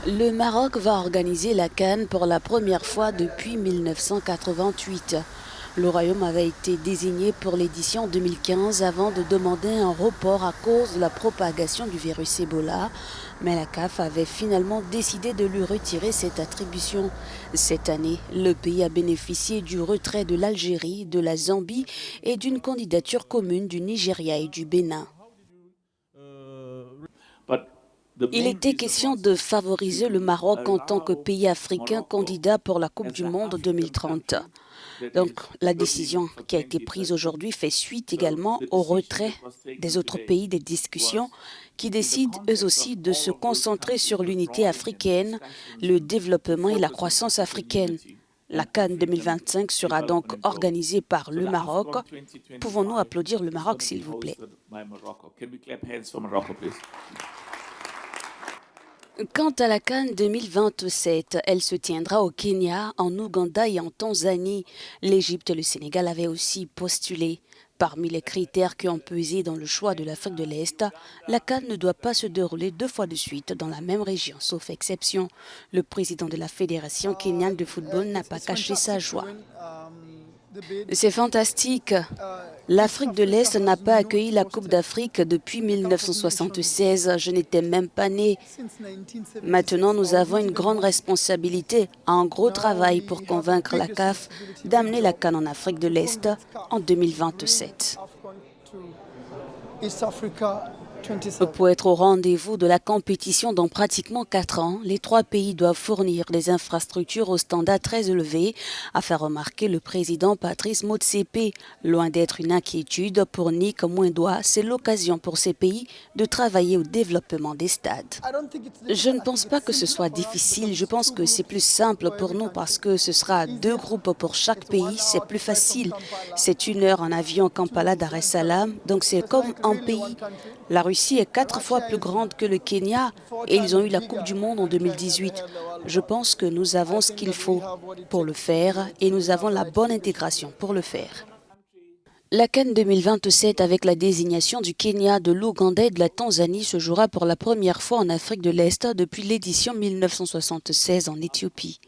Le Maroc va organiser la CAN pour la première fois depuis 1988. Le Royaume avait été désigné pour l'édition 2015 avant de demander un report à cause de la propagation du virus Ebola, mais la CAF avait finalement décidé de lui retirer cette attribution. Cette année, le pays a bénéficié du retrait de l'Algérie, de la Zambie et d'une candidature commune du Nigeria et du Bénin. Il était question de favoriser le Maroc en tant que pays africain candidat pour la Coupe du Monde 2030. Donc, la décision qui a été prise aujourd'hui fait suite également au retrait des autres pays des discussions qui décident eux aussi de se concentrer sur l'unité africaine, le développement et la croissance africaine. La CAN 2025 sera donc organisée par le Maroc. Pouvons-nous applaudir le Maroc, s'il vous plaît? Quant à la CAN 2027, elle se tiendra au Kenya, en Ouganda et en Tanzanie. L'Égypte et le Sénégal avaient aussi postulé. Parmi les critères qui ont pesé dans le choix de l'Afrique de l'Est, la CAN ne doit pas se dérouler 2 fois de suite dans la même région, sauf exception. Le président de la Fédération kenyane de football n'a pas caché sa joie. C'est fantastique. L'Afrique de l'Est n'a pas accueilli la Coupe d'Afrique depuis 1976. Je n'étais même pas née. Maintenant, nous avons une grande responsabilité, un gros travail pour convaincre la CAF d'amener la CAN en Afrique de l'Est en 2027. Pour être au rendez-vous de la compétition dans pratiquement 4 ans, les 3 pays doivent fournir des infrastructures au standard très élevé, a fait remarquer le président Patrice Motsepe. Loin d'être une inquiétude pour Nick Mwendwa, c'est l'occasion pour ces pays de travailler au développement des stades. Je ne pense pas que ce soit difficile, je pense que c'est plus simple pour nous parce que ce sera 2 groupes pour chaque pays, c'est plus facile. C'est 1 heure en avion Kampala-Dar es Salaam, donc c'est comme un pays. La Russie est 4 fois plus grande que le Kenya et ils ont eu la Coupe du Monde en 2018. Je pense que nous avons ce qu'il faut pour le faire et nous avons la bonne intégration pour le faire. La CAN 2027 avec la désignation du Kenya, de l'Ouganda et de la Tanzanie se jouera pour la première fois en Afrique de l'Est depuis l'édition 1976 en Éthiopie.